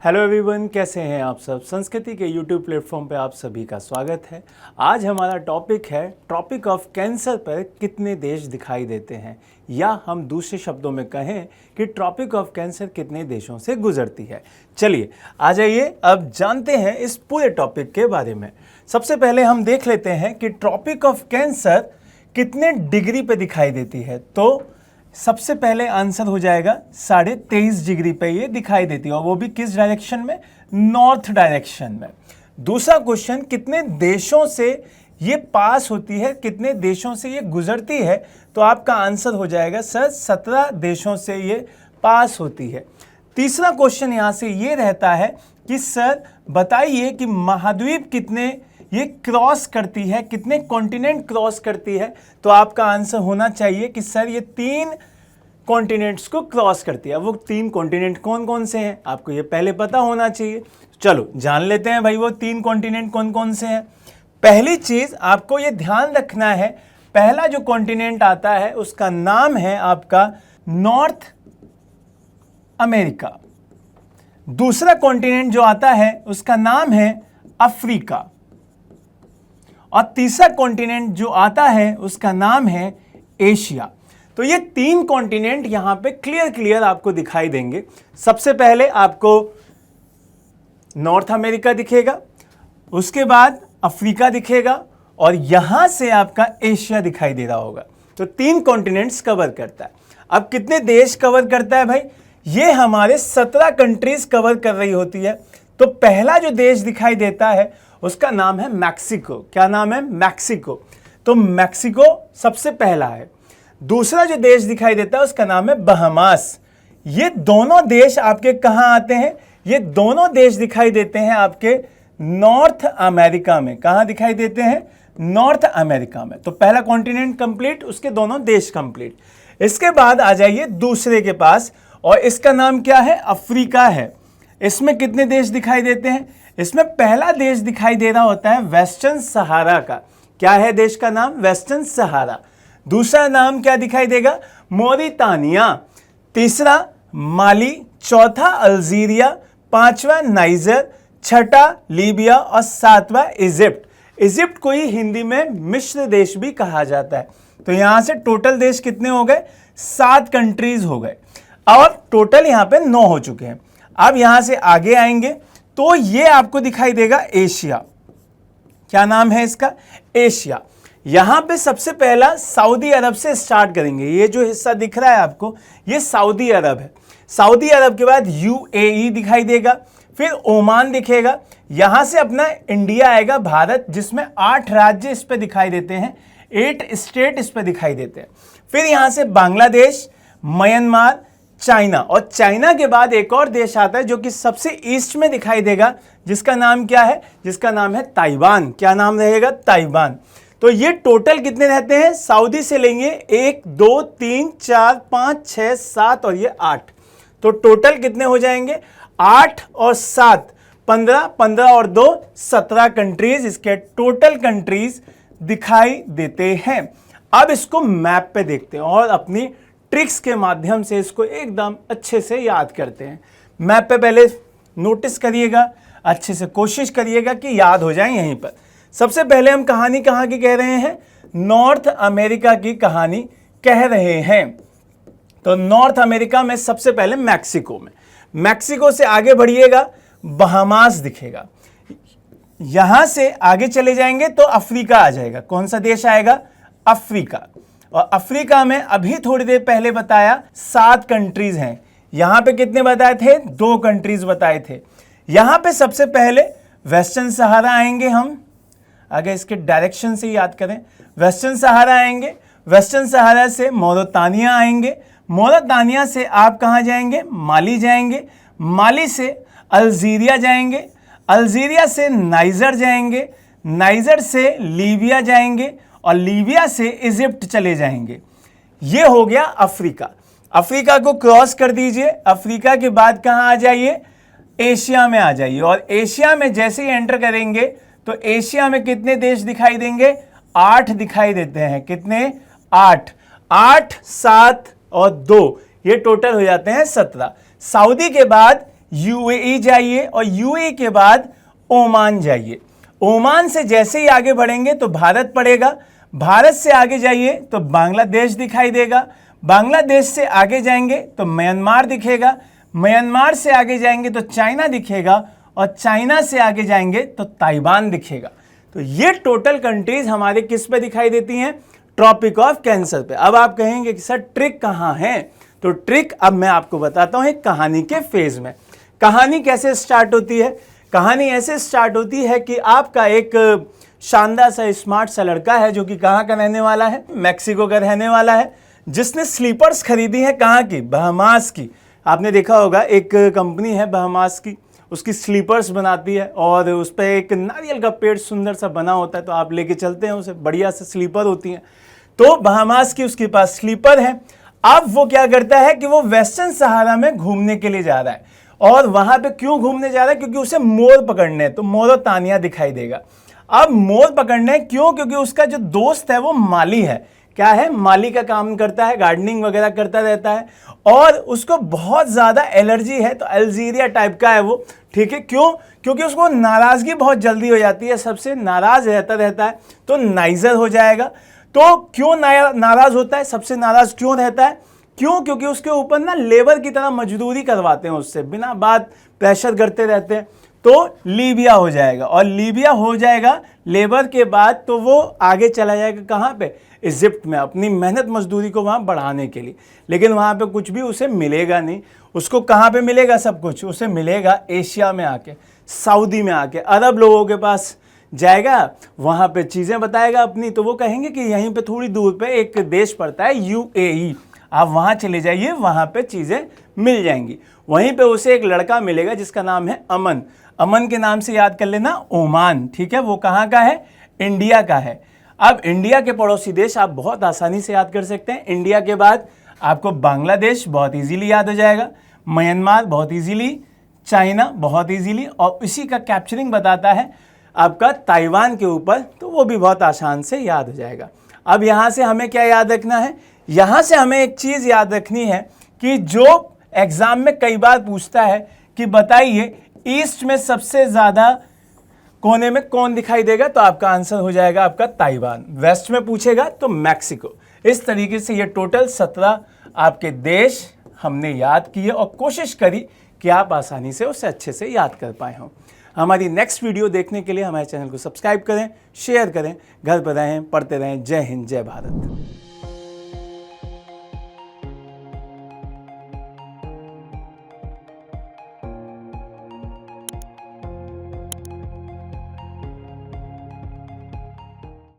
Hello everyone, कैसे हैं आप सब। संस्कृति के यूट्यूब प्लेटफॉर्म पे आप सभी का स्वागत है। आज हमारा टॉपिक है ट्रॉपिक ऑफ कैंसर पर कितने देश दिखाई देते हैं, या हम दूसरे शब्दों में कहें कि ट्रॉपिक ऑफ कैंसर कितने देशों से गुजरती है। चलिए आ जाइए, अब जानते हैं इस पूरे टॉपिक के बारे में। सबसे पहले हम देख लेते हैं कि ट्रॉपिक ऑफ कैंसर कितने डिग्री पे दिखाई देती है। तो सबसे पहले आंसर हो जाएगा 23.5 डिग्री पे ये दिखाई देती है, और वो भी किस डायरेक्शन में? नॉर्थ डायरेक्शन में। दूसरा क्वेश्चन, कितने देशों से ये पास होती है, कितने देशों से ये गुजरती है? तो आपका आंसर हो जाएगा सर 17 देशों से ये पास होती है। तीसरा क्वेश्चन यहाँ से ये रहता है कि सर बताइए कि महाद्वीप कितने ये क्रॉस करती है, कितने कॉन्टिनेंट क्रॉस करती है? तो आपका आंसर होना चाहिए कि सर ये 3 कॉन्टिनेंट्स को क्रॉस करती है। वो 3 कॉन्टिनेंट कौन कौन से हैं, आपको ये पहले पता होना चाहिए। चलो जान लेते हैं भाई, वो 3 कॉन्टिनेंट कौन कौन से हैं। पहली चीज आपको ये ध्यान रखना है, पहला जो कॉन्टिनेंट आता है उसका नाम है आपका नॉर्थ अमेरिका। दूसरा कॉन्टिनेंट जो आता है उसका नाम है अफ्रीका, और तीसरा कॉन्टिनेंट जो आता है उसका नाम है एशिया। तो ये 3 कॉन्टिनेंट यहां पे क्लियर आपको दिखाई देंगे। सबसे पहले आपको नॉर्थ अमेरिका दिखेगा, उसके बाद अफ्रीका दिखेगा, और यहां से आपका एशिया दिखाई दे रहा होगा। तो 3 कॉन्टिनेंट्स कवर करता है। अब कितने देश कवर करता है भाई? ये हमारे 17 कंट्रीज कवर कर रही होती है। तो पहला जो देश दिखाई देता है उसका नाम है मैक्सिको। क्या नाम है? मैक्सिको। तो मैक्सिको सबसे पहला है। दूसरा जो देश दिखाई देता है उसका नाम है बहामास। ये दोनों देश आपके कहां आते हैं? ये दोनों देश दिखाई देते हैं आपके नॉर्थ अमेरिका में। कहां दिखाई देते हैं? नॉर्थ अमेरिका में। तो पहला कॉन्टिनेंट कंप्लीट, उसके दोनों देश कंप्लीट। इसके बाद आ जाइए दूसरे के पास, और इसका नाम क्या है? अफ्रीका है। इसमें कितने देश दिखाई देते हैं? इसमें पहला देश दिखाई दे रहा होता है वेस्टर्न सहारा का। क्या है देश का नाम? वेस्टर्न सहारा। दूसरा नाम क्या दिखाई देगा? मोरितानिया। तीसरा माली, चौथा अल्जीरिया, पांचवा नाइजर, छठा लीबिया, और सातवां इजिप्ट। इजिप्ट को ही हिंदी में मिस्र देश भी कहा जाता है। तो यहां से टोटल देश कितने हो गए? 7 कंट्रीज हो गए, और टोटल यहां पे 9 हो चुके हैं। अब यहां से आगे आएंगे तो ये आपको दिखाई देगा एशिया। क्या नाम है इसका? एशिया। यहां पे सबसे पहला सऊदी अरब से स्टार्ट करेंगे। ये जो हिस्सा दिख रहा है आपको, ये सऊदी अरब है। सऊदी अरब के बाद यूएई दिखाई देगा, फिर ओमान दिखेगा। यहां से अपना इंडिया आएगा, भारत, जिसमें 8 राज्य इस पे दिखाई देते हैं, 8 स्टेट इस पे दिखाई देते हैं। फिर यहां से बांग्लादेश, म्यांमार, चाइना, और चाइना के बाद एक और देश आता है जो कि सबसे ईस्ट में दिखाई देगा, जिसका नाम क्या है? जिसका नाम है ताइवान। क्या नाम रहेगा? ताइवान। तो ये टोटल कितने रहते हैं? सऊदी से लेंगे 1 2 3 4 5 6 7 और ये 8। तो टोटल कितने हो जाएंगे? 8 और 7 15, 15 और 2 17 कंट्रीज इसके टोटल कंट्रीज दिखाई देते हैं। अब इसको मैप पे देखते हैं और अपनी ट्रिक्स के माध्यम से इसको एकदम अच्छे से याद करते हैं। मैप पे पहले नोटिस करिएगा, अच्छे से कोशिश करिएगा कि याद हो जाए यहीं पर। सबसे पहले हम कहानी कहाँ की कह रहे हैं? नॉर्थ अमेरिका की कहानी कह रहे हैं। तो नॉर्थ अमेरिका में सबसे पहले मैक्सिको में, मैक्सिको से आगे बढ़िएगा, बहामास दिखेगा। यहां से आगे चले जाएंगे तो अफ्रीका आ जाएगा। कौन सा देश आएगा? अफ्रीका। और अफ्रीका में अभी थोड़ी देर पहले बताया 7 कंट्रीज हैं। यहां पे कितने बताए थे? 2 कंट्रीज बताए थे। यहां पे सबसे पहले वेस्टर्न सहारा आएंगे हम, अगर इसके डायरेक्शन से याद करें, वेस्टर्न सहारा आएंगे। वेस्टर्न सहारा से मोरितानिया आएंगे। मोरितानिया से आप कहां जाएंगे? माली जाएंगे। माली से अल्जीरिया जाएंगे। अल्जीरिया से नाइजर जाएंगे। नाइजर से लीबिया जाएंगे, और लीबिया से इजिप्ट चले जाएंगे। ये हो गया अफ्रीका। अफ्रीका को क्रॉस कर दीजिए। अफ्रीका के बाद कहां आ जाइए? एशिया में आ जाइए। और एशिया में जैसे ही एंटर करेंगे तो एशिया में कितने देश दिखाई देंगे? 8 दिखाई देते हैं। कितने? 8। 8, 7 और 2, ये टोटल हो जाते हैं 17। सऊदी के बाद यूएई जाइए और यूएई के बाद ओमान जाइए। ओमान से जैसे ही आगे बढ़ेंगे तो भारत पड़ेगा, भारत से आगे जाइए तो बांग्लादेश दिखाई देगा, बांग्लादेश से आगे जाएंगे तो म्यांमार दिखेगा, म्यांमार से आगे जाएंगे तो चाइना दिखेगा और चाइना से आगे जाएंगे तो ताइवान दिखेगा। तो ये टोटल कंट्रीज हमारे किस पे दिखाई देती हैं? ट्रॉपिक ऑफ कैंसर पे। अब आप कहेंगे कि सर ट्रिक कहाँ है? तो ट्रिक अब मैं आपको बताता हूँ एक कहानी के फेज में। कहानी कैसे स्टार्ट होती है? कहानी ऐसे स्टार्ट होती है कि आपका एक शानदार सा स्मार्ट सा लड़का है जो कि कहाँ का रहने वाला है? मैक्सिको का रहने वाला है, जिसने स्लीपर्स खरीदी है कहाँ की? बहामास की। आपने देखा होगा एक कंपनी है बहामास की, उसकी स्लीपर्स बनाती है और उस पर एक नारियल का पेड़ सुंदर सा बना होता है, तो आप लेके चलते हैं उसे, बढ़िया से स्लीपर होती हैं। तो बहामास की उसके पास स्लीपर है। अब वो क्या करता है कि वो वेस्टर्न सहारा में घूमने के लिए जा रहा है। और वहां पे क्यों घूमने जा रहा है? क्योंकि उसे मोर पकड़ने हैं, तो मोर और तानिया दिखाई देगा। अब मोर पकड़ने क्यों? क्योंकि उसका जो दोस्त है वो माली है। क्या है? माली का काम करता है, गार्डनिंग वगैरह करता रहता है और उसको बहुत ज़्यादा एलर्जी है, तो अल्जीरिया टाइप का है वो। ठीक है, क्यों? क्योंकि उसको नाराज़गी बहुत जल्दी हो जाती है, सबसे नाराज़ रहता है, तो नाइजर हो जाएगा। तो क्यों नाराज़ होता है? सबसे नाराज़ क्यों रहता है? क्यों? क्योंकि उसके ऊपर ना लेबर की तरह मजदूरी करवाते हैं उससे, बिना बात प्रेशर करते रहते हैं। तो लीबिया हो जाएगा, और लीबिया हो जाएगा लेबर के बाद तो वो आगे चला जाएगा कहाँ पे? इजिप्ट में, अपनी मेहनत मजदूरी को वहाँ बढ़ाने के लिए। लेकिन वहाँ पे कुछ भी उसे मिलेगा नहीं। उसको कहाँ पे मिलेगा सब कुछ? उसे मिलेगा एशिया में आके, सऊदी में आके, अरब लोगों के पास जाएगा, वहाँ पे चीज़ें बताएगा अपनी। तो वो कहेंगे कि यहीं पे थोड़ी दूर पे एक देश पड़ता है यूएई, आप वहाँ चले जाइए, वहाँ पे चीज़ें मिल जाएंगी। वहीं पे उसे एक लड़का मिलेगा जिसका नाम है अमन। अमन के नाम से याद कर लेना ओमान। ठीक है, वो कहाँ का है? इंडिया का है। अब इंडिया के पड़ोसी देश आप बहुत आसानी से याद कर सकते हैं। इंडिया के बाद आपको बांग्लादेश बहुत इजीली याद हो जाएगा, म्यांमार बहुत इजीली, चाइना बहुत इजीली, और इसी का कैप्चरिंग बताता है आपका ताइवान के ऊपर, तो वो भी बहुत आसान से याद हो जाएगा। अब यहाँ से हमें क्या याद रखना है? यहाँ से हमें एक चीज़ याद रखनी है कि जो एग्ज़ाम में कई बार पूछता है कि बताइए ईस्ट में सबसे ज़्यादा कोने में कौन दिखाई देगा? तो आपका आंसर हो जाएगा आपका ताइवान। वेस्ट में पूछेगा तो मैक्सिको। इस तरीके से ये टोटल 17 आपके देश हमने याद किए और कोशिश करी कि आप आसानी से उसे अच्छे से याद कर पाए हों। हमारी नेक्स्ट वीडियो देखने के लिए हमारे चैनल को सब्सक्राइब करें, शेयर करें, घर पर रहें, पढ़ते रहें। जय हिंद, जय भारत।